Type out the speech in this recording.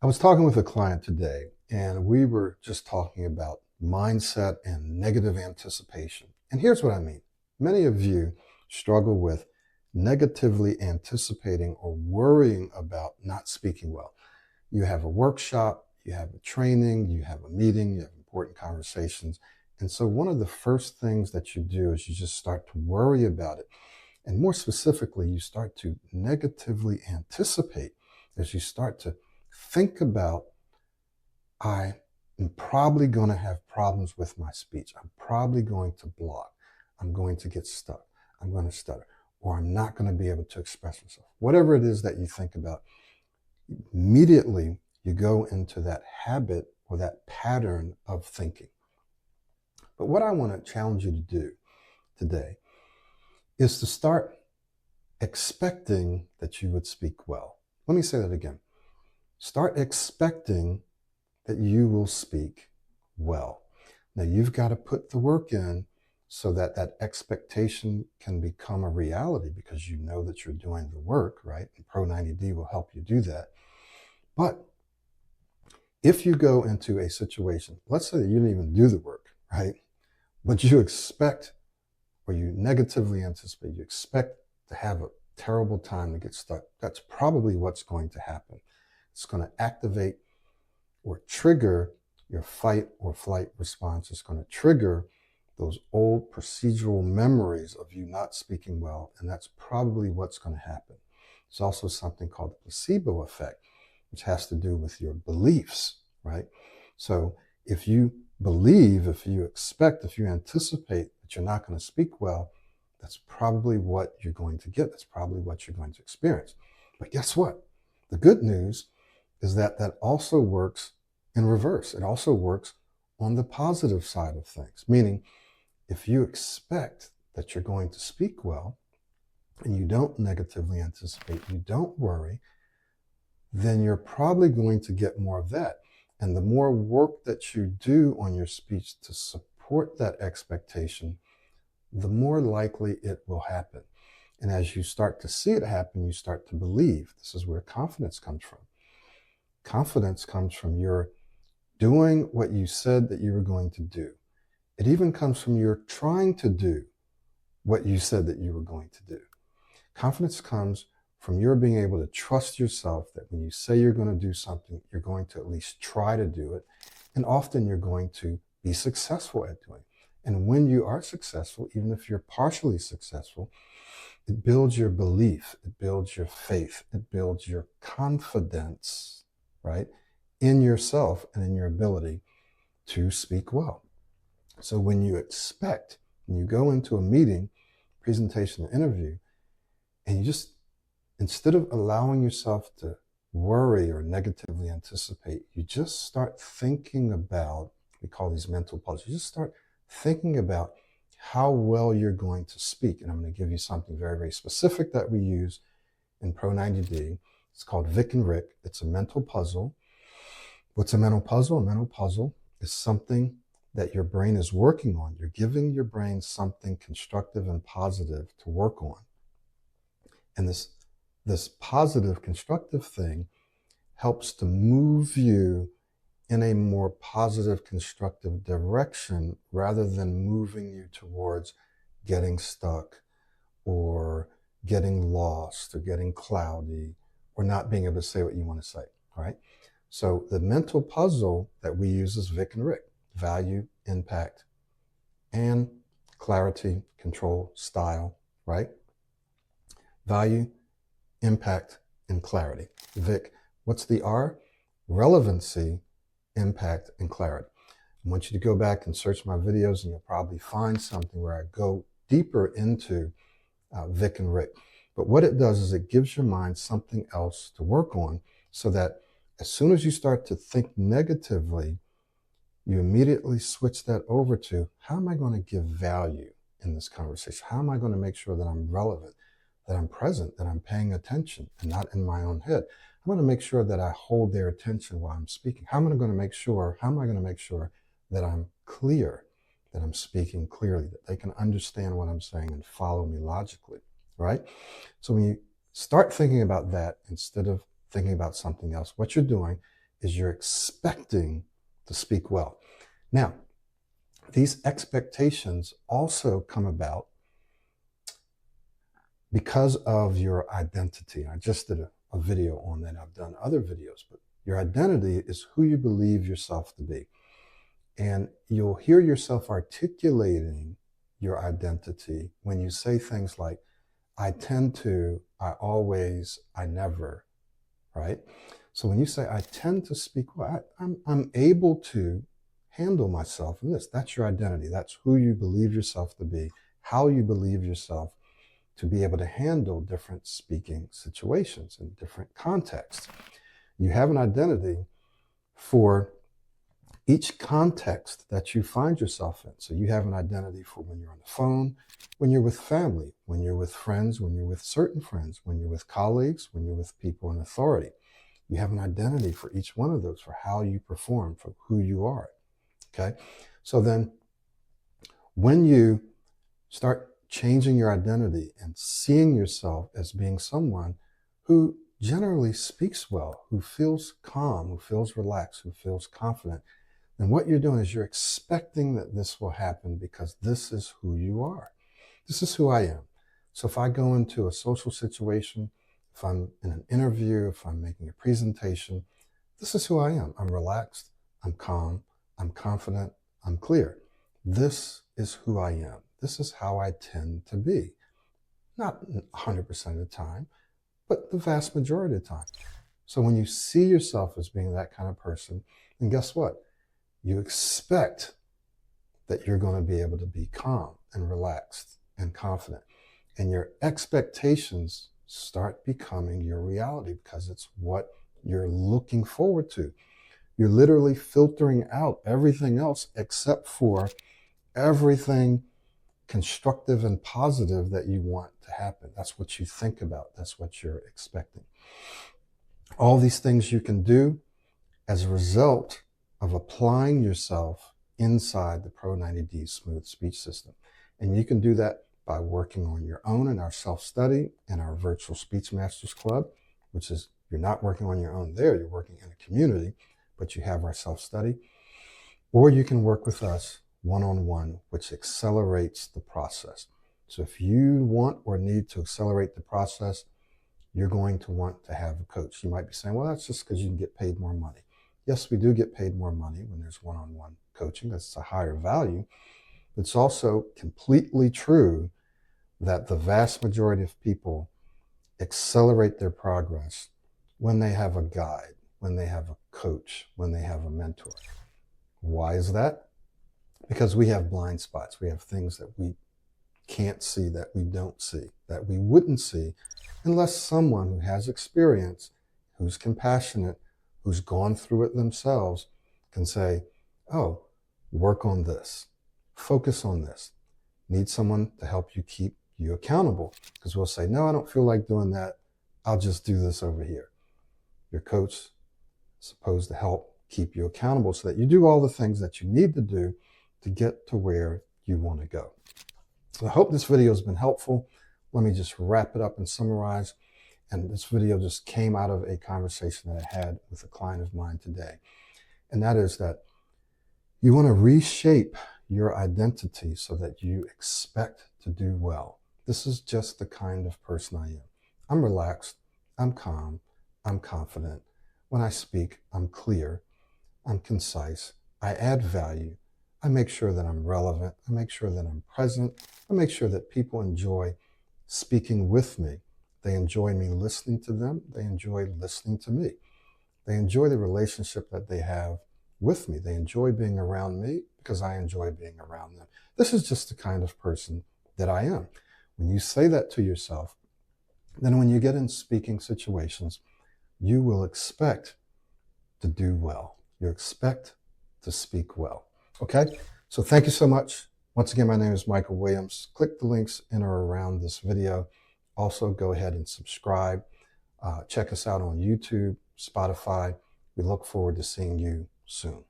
I was talking with a client today, and we were just talking about mindset and negative anticipation. And here's what I mean. Many of you struggle with negatively anticipating or worrying about not speaking well. You have a workshop, you have a training, you have a meeting, you have important conversations. And so one of the first things that you do is you just start to worry about it. And more specifically, you start to negatively anticipate as you start to think about, I am probably going to have problems with my speech. I'm probably going to block. I'm going to get stuck. I'm going to stutter, or I'm not going to be able to express myself. Whatever it is that you think about, immediately you go into that habit or that pattern of thinking. But what I want to challenge you to do today is to start expecting that you would speak well. Let me say that again. Start expecting that you will speak well. Now, you've got to put the work in so that that expectation can become a reality, because you know that you're doing the work, right? And Pro 90D will help you do that. But if you go into a situation, let's say that you didn't even do the work, right? But you expect, or you negatively anticipate, you expect to have a terrible time to get stuck. That's probably what's going to happen. It's going to activate or trigger your fight or flight response. It's going to trigger those old procedural memories of you not speaking well, and that's probably what's going to happen. There's also something called the placebo effect, which has to do with your beliefs, right? So if you believe, if you expect, if you anticipate that you're not going to speak well, that's probably what you're going to get. That's probably what you're going to experience. But guess what? The good news is that that also works in reverse. It also works on the positive side of things, meaning if you expect that you're going to speak well and you don't negatively anticipate, you don't worry, then you're probably going to get more of that. And the more work that you do on your speech to support that expectation, the more likely it will happen. And as you start to see it happen, you start to believe. This is where confidence comes from. Confidence comes from your doing what you said that you were going to do. It even comes from your trying to do what you said that you were going to do. Confidence comes from your being able to trust yourself that when you say you're going to do something, you're going to at least try to do it. And often you're going to be successful at doing it. And when you are successful, even if you're partially successful, it builds your belief, it builds your faith, it builds your confidence, right, in yourself and in your ability to speak well. So when you expect, when you go into a meeting, presentation, or interview, and you just, instead of allowing yourself to worry or negatively anticipate, you just start thinking about, we call these mental puzzles, you just start thinking about how well you're going to speak. And I'm going to give you something very, very specific that we use in Pro 90D. It's called VIC and RIC. It's a mental puzzle. What's a mental puzzle? A mental puzzle is something that your brain is working on. You're giving your brain something constructive and positive to work on. And this positive, constructive thing helps to move you in a more positive, constructive direction rather than moving you towards getting stuck or getting lost or getting cloudy or not being able to say what you want to say, right? So the mental puzzle that we use is VIC and RIC: value, impact, and clarity, control, style, right? Value, impact, and clarity. VIC, what's the R? Relevancy, impact, and clarity. I want you to go back and search my videos, and you'll probably find something where I go deeper into VIC and RIC. But what it does is it gives your mind something else to work on, so that as soon as you start to think negatively, you immediately switch that over to, how am I going to give value in this conversation? How am I going to make sure that I'm relevant, that I'm present, that I'm paying attention and not in my own head? I'm going to make sure that I hold their attention while I'm speaking. How am I going to make sure that I'm clear, that I'm speaking clearly, that they can understand what I'm saying and follow me logically, right? So when you start thinking about that instead of thinking about something else, what you're doing is you're expecting to speak well. Now, these expectations also come about because of your identity. I just did a video on that. I've done other videos, but your identity is who you believe yourself to be. And you'll hear yourself articulating your identity when you say things like, I tend to, I always, I never, right? So when you say, I tend to speak well, I'm able to handle myself in this. That's your identity. That's who you believe yourself to be, how you believe yourself to be able to handle different speaking situations in different contexts. You have an identity for each context that you find yourself in. So you have an identity for when you're on the phone, when you're with family, when you're with friends, when you're with certain friends, when you're with colleagues, when you're with people in authority. You have an identity for each one of those, for how you perform, for who you are. Okay? So then when you start changing your identity and seeing yourself as being someone who generally speaks well, who feels calm, who feels relaxed, who feels confident, then what you're doing is you're expecting that this will happen because this is who you are. This is who I am. So if I go into a social situation, if I'm in an interview, if I'm making a presentation, this is who I am. I'm relaxed, I'm calm, I'm confident, I'm clear. This is who I am. This is how I tend to be. Not 100% of the time, but the vast majority of the time. So when you see yourself as being that kind of person, then guess what? You expect that you're going to be able to be calm and relaxed and confident. And your expectations start becoming your reality because it's what you're looking forward to. You're literally filtering out everything else except for everything constructive and positive that you want to happen. That's what you think about. That's what you're expecting. All these things you can do as a result of applying yourself inside the Pro 90D Smooth Speech System. And you can do that by working on your own in our self-study and our virtual Speech Masters Club, which is, you're not working on your own there, you're working in a community, but you have our self-study. Or you can work with us one-on-one, which accelerates the process. So if you want or need to accelerate the process, you're going to want to have a coach. You might be saying, well, that's just because you can get paid more money. Yes, we do get paid more money when there's one-on-one coaching. That's a higher value. It's also completely true that the vast majority of people accelerate their progress when they have a guide, when they have a coach, when they have a mentor. Why is that? Because we have blind spots. We have things that we can't see, that we don't see, that we wouldn't see unless someone who has experience, who's compassionate, who's gone through it themselves can say, oh, work on this, focus on this. Need someone to help you keep you accountable. Because we'll say, no, I don't feel like doing that. I'll just do this over here. Your coach is supposed to help keep you accountable so that you do all the things that you need to do to get to where you want to go. So I hope this video has been helpful. Let me just wrap it up and summarize. And this video just came out of a conversation that I had with a client of mine today. And that is that you want to reshape your identity so that you expect to do well. This is just the kind of person I am. I'm relaxed, I'm calm, I'm confident. When I speak, I'm clear, I'm concise, I add value, I make sure that I'm relevant, I make sure that I'm present, I make sure that people enjoy speaking with me. They enjoy me listening to them, they enjoy listening to me. They enjoy the relationship that they have with me. They enjoy being around me because I enjoy being around them. This is just the kind of person that I am. When you say that to yourself, then when you get in speaking situations, you will expect to do well. You expect to speak well. Okay? So thank you so much. Once again, my name is Michael Williams. Click the links in or around this video. Also, go ahead and subscribe. Check us out on YouTube, Spotify. We look forward to seeing you soon.